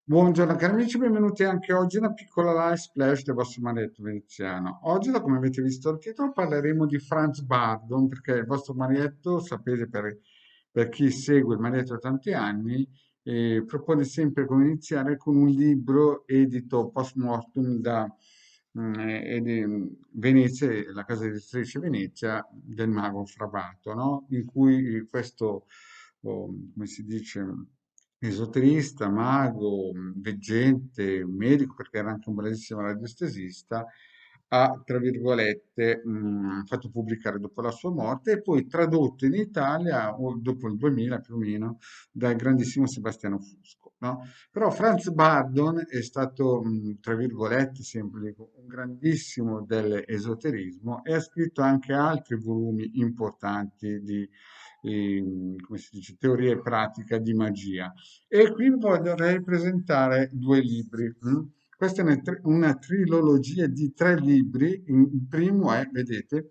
Buongiorno cari amici, benvenuti anche oggi a una piccola live splash del vostro marietto veneziano. Oggi, da come avete visto il titolo, parleremo di Franz Bardon, perché il vostro marietto, sapete per chi segue il marietto da tanti anni, propone sempre come iniziare con un libro edito post mortem Venezia, la casa editrice Venezia, del mago Frabato, no? In cui questo, come si dice, esoterista, mago, veggente, medico, perché era anche un bravissimo radiestesista, ha, tra virgolette, fatto pubblicare dopo la sua morte e poi tradotto in Italia dopo il 2000 più o meno dal grandissimo Sebastiano Fusco, no? Però Franz Bardon è stato, tra virgolette, sempre dico, un grandissimo dell'esoterismo e ha scritto anche altri volumi importanti di, come si dice, teoria e pratica di magia. E qui vorrei presentare due libri. Questa è una trilogia di tre libri. Il primo è, vedete,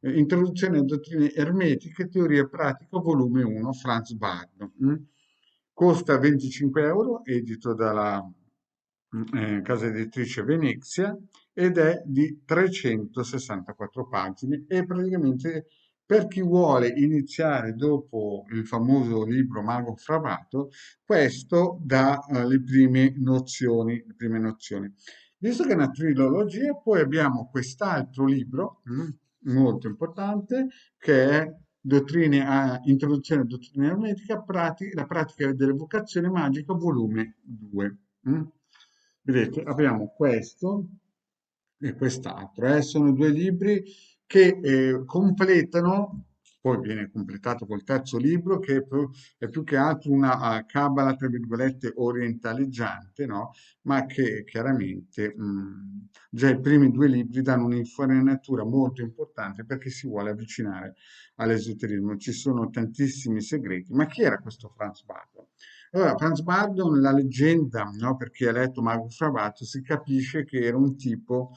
Introduzione a dottrine ermetiche, teoria e pratica, volume 1, Franz Bardon. Costa 25 euro, edito dalla casa editrice Venezia ed è di 364 pagine e praticamente per chi vuole iniziare dopo il famoso libro Mago Fravato, questo dà le prime nozioni, le prime nozioni. Visto che è una trilogia, poi abbiamo quest'altro libro molto importante che è Introduzione a dottrina ermetica, la pratica dell'evocazione magica, volume 2. Vedete, abbiamo questo e quest'altro. Sono due libri che completano, poi viene completato col terzo libro, che è più che altro una cabala, tra virgolette, orientaleggiante, no? Ma che chiaramente già i primi due libri danno un'infarinatura molto importante perché si vuole avvicinare all'esoterismo. Ci sono tantissimi segreti. Ma chi era questo Franz Bardon? Allora, Franz Bardon, la leggenda, no, per chi ha letto Mago Fravato, si capisce che era un tipo,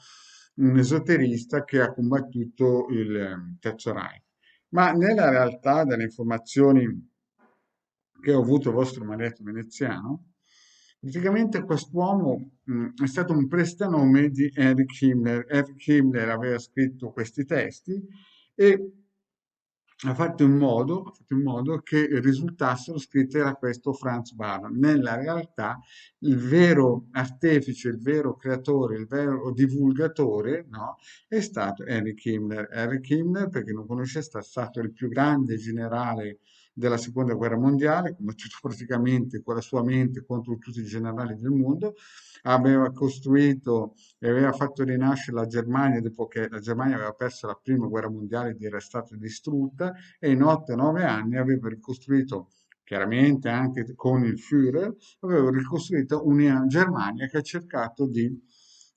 un esoterista che ha combattuto il Terzo Reich. Ma nella realtà, dalle informazioni che ho avuto il vostro maretto veneziano, praticamente quest'uomo è stato un prestanome di Erich Himmler. Erich Himmler aveva scritto questi testi e ha fatto in modo che risultassero scritti da questo Franz Bardon. Nella realtà il vero artefice, il vero creatore, il vero divulgatore, no, è stato Erich Himmler. Erich Himmler, per chi non conosce, è stato il più grande generale della seconda guerra mondiale, combattuto praticamente con la sua mente contro tutti i generali del mondo, aveva costruito e aveva fatto rinascere la Germania dopo che la Germania aveva perso la prima guerra mondiale ed era stata distrutta e in 8-9 anni aveva ricostruito, chiaramente anche con il Führer, aveva ricostruito una Germania che ha cercato di,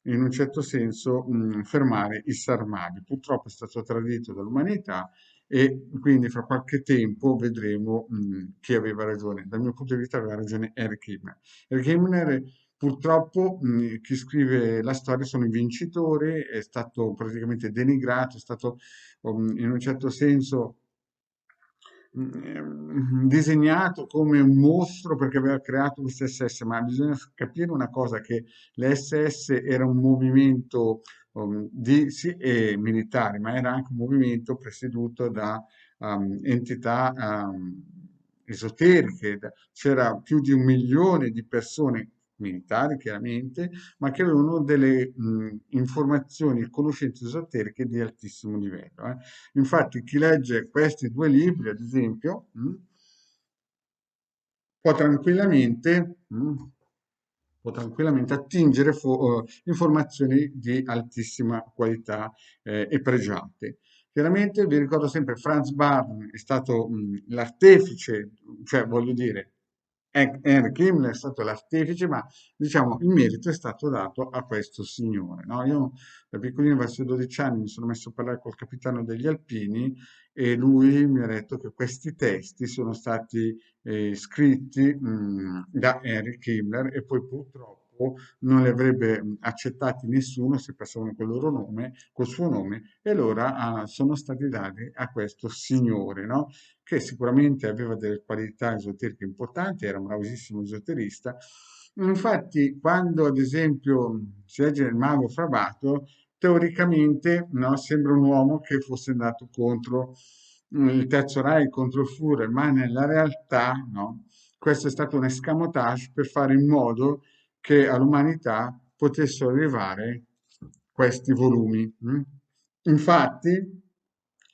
in un certo senso, fermare i Sarmadi. Purtroppo è stato tradito dall'umanità e quindi fra qualche tempo vedremo chi aveva ragione. Dal mio punto di vista aveva ragione Eric Himmler. Eric Himmler purtroppo chi scrive la storia sono i vincitori, è stato praticamente denigrato, è stato in un certo senso disegnato come un mostro perché aveva creato queste SS, ma bisogna capire una cosa, che le SS era un movimento sì, militare, ma era anche un movimento presieduto da entità esoteriche, c'era più di 1 milione di persone militari chiaramente, ma che avevano delle informazioni e conoscenze esoteriche di altissimo livello. Infatti, chi legge questi due libri, ad esempio, può tranquillamente, può tranquillamente attingere informazioni di altissima qualità e pregiate. Chiaramente vi ricordo sempre, Franz Bardon è stato l'artefice, cioè voglio dire, Henry Himmler è stato l'artefice, ma diciamo il merito è stato dato a questo signore. No? Io da piccolino, verso i 12 anni, mi sono messo a parlare col capitano degli Alpini e lui mi ha detto che questi testi sono stati scritti da Henry Himmler e poi purtroppo non li avrebbe accettati nessuno se passavano col loro nome, col suo nome, e allora sono stati dati a questo signore, no? Che sicuramente aveva delle qualità esoteriche importanti, era un bravissimo esoterista, Infatti, quando ad esempio si legge il mago Frabato, teoricamente no, sembra un uomo che fosse andato contro il Terzo Reich, contro il Führer, ma nella realtà no, questo è stato un escamotage per fare in modo che all'umanità potessero arrivare questi volumi. Infatti,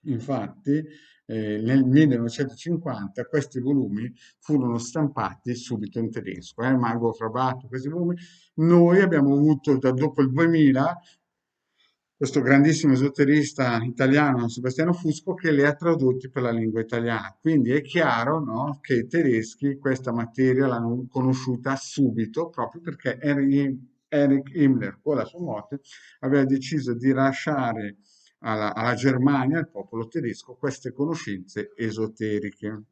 infatti, nel 1950 questi volumi furono stampati subito in tedesco, Mago Frabato, questi volumi. Noi abbiamo avuto dopo il 2000 questo grandissimo esoterista italiano, Sebastiano Fusco, che li ha tradotti per la lingua italiana. Quindi è chiaro, no, che i tedeschi questa materia l'hanno conosciuta subito, proprio perché Erich Himmler, con la sua morte, aveva deciso di lasciare alla Germania, al popolo tedesco, queste conoscenze esoteriche.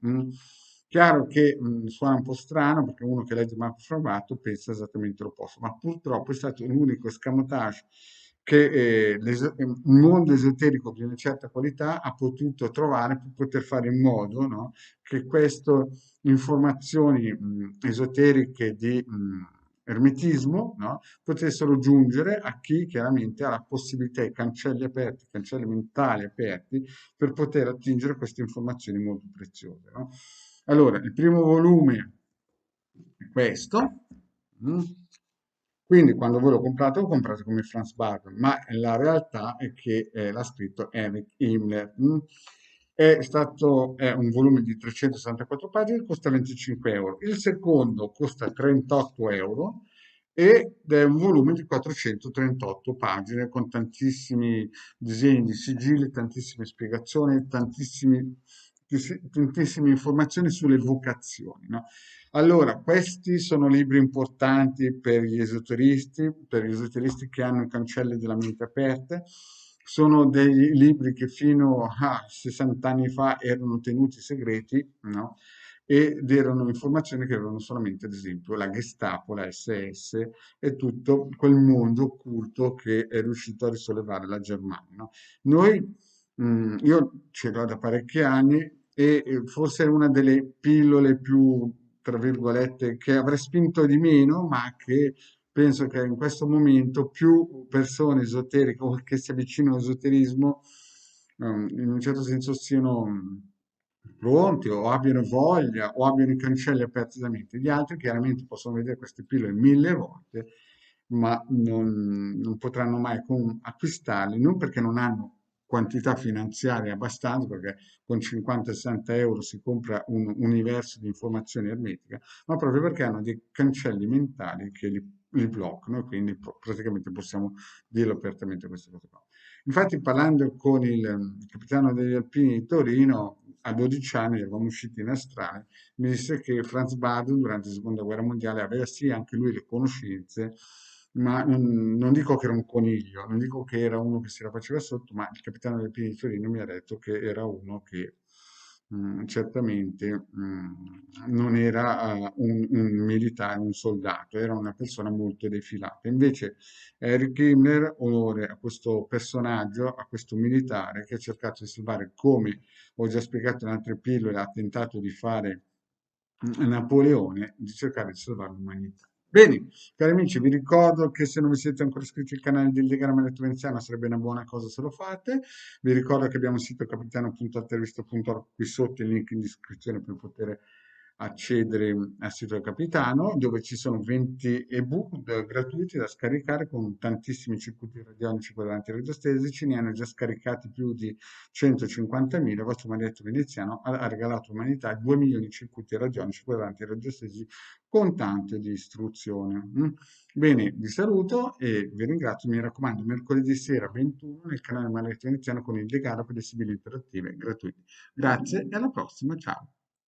Chiaro che suona un po' strano perché uno che legge Marco Fravato pensa esattamente l'opposto, ma purtroppo è stato l'unico escamotage che il mondo esoterico di una certa qualità ha potuto trovare per poter fare in modo, no, che queste informazioni esoteriche di ermetismo, no, potessero giungere a chi chiaramente ha la possibilità, i cancelli aperti, i cancelli mentali aperti, per poter attingere queste informazioni molto preziose. No? Allora, il primo volume è questo. mm. Quindi quando voi lo comprate come Franz Bardon, ma la realtà è che l'ha scritto Erich Himmler. È un volume di 364 pagine, costa 25 euro. Il secondo costa 38 euro ed è un volume di 438 pagine con tantissimi disegni di sigilli, tantissime spiegazioni, tantissime informazioni sulle vocazioni, no? Allora, questi sono libri importanti per gli esoteristi che hanno i cancelli della mente aperte. Sono dei libri che fino a 60 anni fa erano tenuti segreti, no? Ed erano informazioni che avevano solamente, ad esempio, la Gestapo, la SS e tutto quel mondo occulto che è riuscito a risollevare la Germania, no? Noi, io ce l'ho da parecchi anni e forse è una delle pillole più, tra virgolette, che avrei spinto di meno, ma che penso che in questo momento più persone esoteriche o che si avvicinano all'esoterismo, in un certo senso siano pronti o abbiano voglia o abbiano i cancelli aperti da mente. Gli altri chiaramente possono vedere queste pillole mille volte, ma non potranno mai acquistarli, non perché non hanno quantità finanziaria abbastanza, perché con 50-60 euro si compra un universo di informazioni ermetica, ma proprio perché hanno dei cancelli mentali che li bloccano e quindi praticamente possiamo dirlo apertamente queste cose qua. Infatti parlando con il capitano degli Alpini di Torino, a 12 anni eravamo usciti in astrale, mi disse che Franz Baden durante la seconda guerra mondiale aveva sì anche lui le conoscenze, ma non dico che era un coniglio, non dico che era uno che si la faceva sotto, ma il capitano degli Alpini di Torino mi ha detto che era uno che certamente non era un militare, un soldato, era una persona molto defilata. Invece Eric Himmler, onore a questo personaggio, a questo militare che ha cercato di salvare, come ho già spiegato in altre pillole, ha tentato di fare Napoleone, di cercare di salvare l'umanità. Bene, cari amici, vi ricordo che se non vi siete ancora iscritti al canale del Diagramma Letto Veneziano sarebbe una buona cosa se lo fate. Vi ricordo che abbiamo il sito capitano.altervista.org qui sotto il link in descrizione per poter accedere al sito del capitano, dove ci sono 20 ebook gratuiti da scaricare con tantissimi circuiti radionici quadranti radiostesici, ne hanno già scaricati più di 150.000. Il vostro maledetto veneziano ha regalato all'umanità 2 milioni di circuiti radionici quadranti radiostesici con tanto di istruzione. Bene, vi saluto e vi ringrazio. Mi raccomando, mercoledì sera 21 nel canale Maledetto Veneziano con il Legaro per le sibili interattive gratuite. Grazie e alla prossima. Ciao.